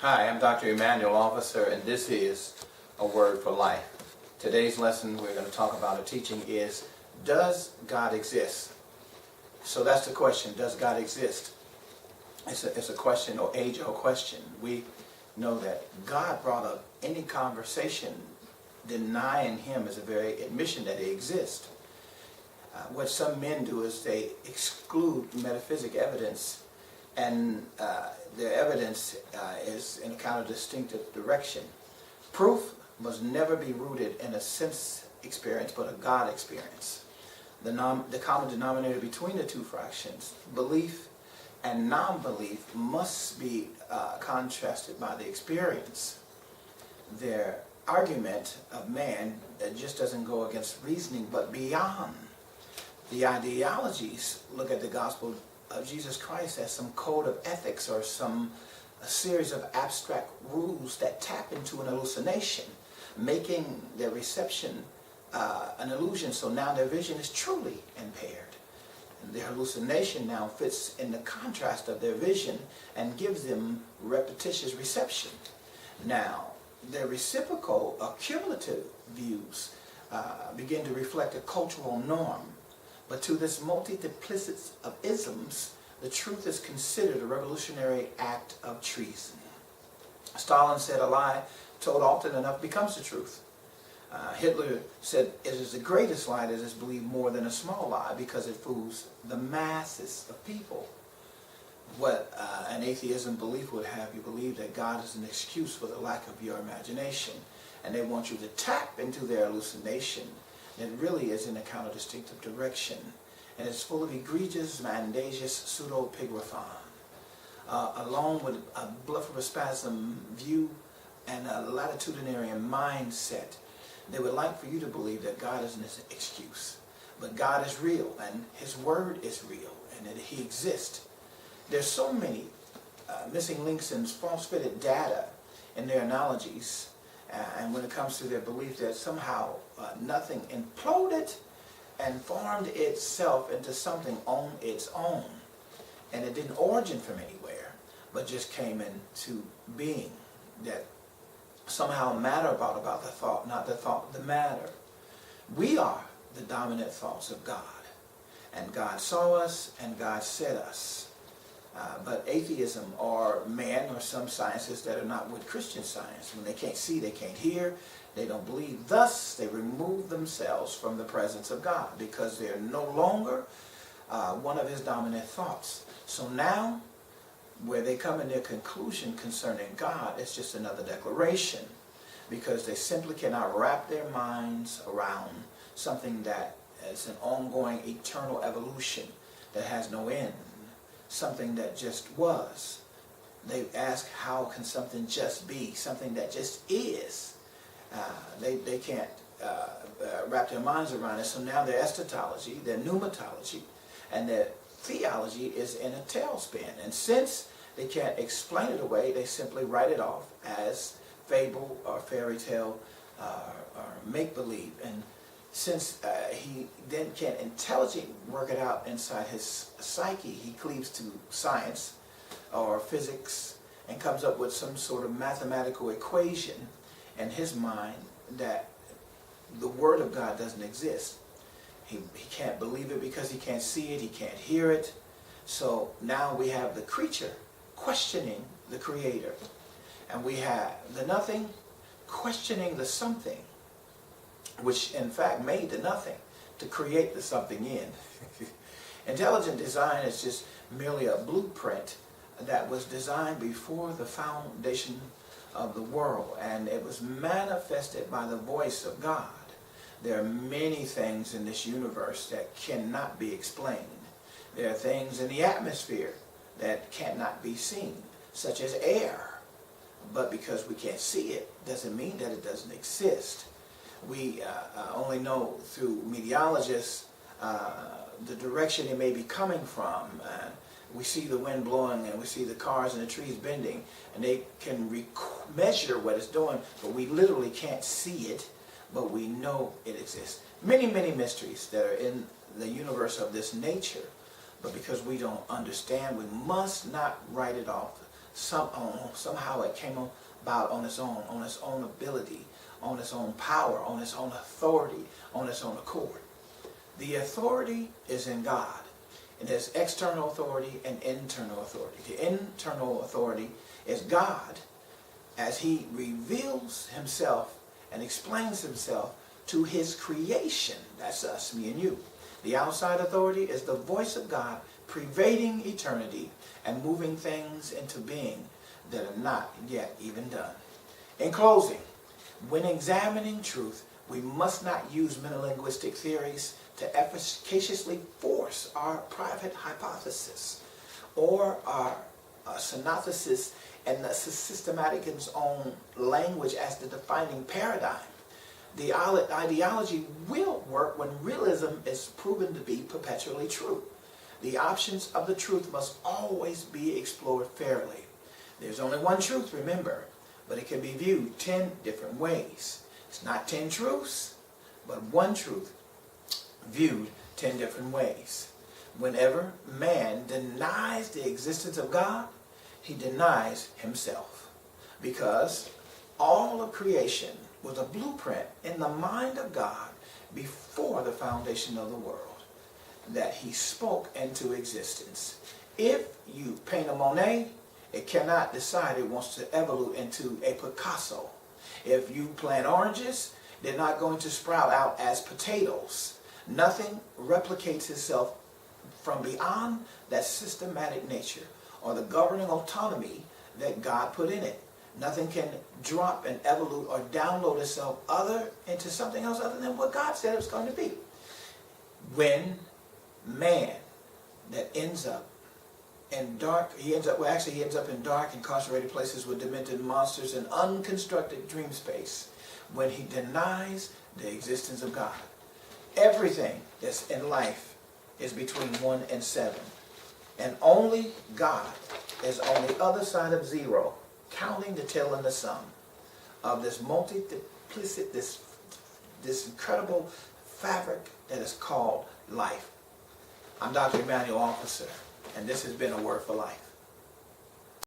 Hi, I'm Dr. Emmanuel Officer, and this is A Word for Life. Today's lesson we're going to talk about, a teaching, is, does God exist? So that's the question, does God exist? It's a question, or age-old question. We know that God brought up any conversation denying Him as a very admission that He exists. What some men do is they exclude metaphysic evidence, and their evidence is in a kind of distinctive direction. Proof must never be rooted in a sense experience, but a God experience. The common denominator between the two fractions, belief and non-belief, must be contrasted by the experience. Their argument of man just doesn't go against reasoning, but beyond. The ideologies look at the gospel of Jesus Christ as some code of ethics or a series of abstract rules that tap into an hallucination, making their reception an illusion. So now their vision is truly impaired. And their hallucination now fits in the contrast of their vision and gives them repetitious reception. Now, their reciprocal or cumulative views begin to reflect a cultural norm. But to this multiplicity of isms, the truth is considered a revolutionary act of treason. Stalin said, a lie told often enough becomes the truth. Hitler said, it is the greatest lie that is believed more than a small lie because it fools the masses of people. What an atheism belief would have you believe that God is an excuse for the lack of your imagination. And they want you to tap into their hallucination. It really is in a counter-distinctive direction, and it's full of egregious, mendacious pseudo-pigraphon, along with a blepharospasm view and a latitudinarian mindset. They would like for you to believe that God is an excuse, but God is real, and His Word is real, and that He exists. There's so many missing links and false-fitted data in their analogies. And when it comes to their belief that somehow nothing imploded and formed itself into something on its own, and it didn't origin from anywhere, but just came into being, that somehow matter brought about the thought, not the thought the matter. We are the dominant thoughts of God, and God saw us and God said us. But atheism, or man, or some sciences that are not with Christian science, when they can't see, they can't hear, they don't believe, thus they remove themselves from the presence of God because they're no longer one of His dominant thoughts. So now, where they come in their conclusion concerning God, it's just another declaration, because they simply cannot wrap their minds around something that is an ongoing eternal evolution that has no end. Something that just was. They ask, how can something just be? Something that just is. They can't wrap their minds around it. So now their eschatology, their pneumatology, and their theology is in a tailspin. And since they can't explain it away, they simply write it off as fable or fairy tale or make-believe. And since he then can't intelligently work it out inside his psyche, he cleaves to science or physics and comes up with some sort of mathematical equation in his mind that the Word of God doesn't exist. He can't believe it because he can't see it, he can't hear it. So now we have the creature questioning the Creator. And we have the nothing questioning the something, which in fact made the nothing to create the something in. Intelligent design is just merely a blueprint that was designed before the foundation of the world, and it was manifested by the voice of God. There are many things in this universe that cannot be explained. There are things in the atmosphere that cannot be seen, such as air. But because we can't see it, doesn't mean that it doesn't exist. We only know through meteorologists the direction it may be coming from. We see the wind blowing, and we see the cars and the trees bending, and they can measure what it's doing, but we literally can't see it, but we know it exists. Many, many mysteries that are in the universe of this nature, but because we don't understand, we must not write it off somehow it came about on its own ability, on its own power, on its own authority, on its own accord. The authority is in God. And there's external authority and internal authority. The internal authority is God as he reveals himself and explains himself to his creation. That's us, me and you. The outside authority is the voice of God pervading eternity and moving things into being that are not yet even done. In closing, when examining truth, we must not use metalinguistic theories to efficaciously force our private hypothesis or our synopsis and the systematic's own language as the defining paradigm. The ideology will work when realism is proven to be perpetually true. The options of the truth must always be explored fairly. There's only one truth, remember, but it can be viewed 10 different ways. It's not 10 truths, but one truth viewed 10 different ways. Whenever man denies the existence of God, he denies himself. Because all of creation was a blueprint in the mind of God before the foundation of the world that he spoke into existence. If you paint a Monet, it cannot decide it wants to evolve into a Picasso. If you plant oranges, they're not going to sprout out as potatoes. Nothing replicates itself from beyond that systematic nature or the governing autonomy that God put in it. Nothing can drop and evolve or download itself into something else other than what God said it was going to be. When man that ends up in dark, he ends up in dark, incarcerated places with demented monsters and unconstructed dream space, when he denies the existence of God. Everything that's in life is between 1 and 7. And only God is on the other side of zero, counting the tail and the sum of this multiplicit, this incredible fabric that is called life. I'm Dr. Emmanuel Officer, and this has been A Word for Life.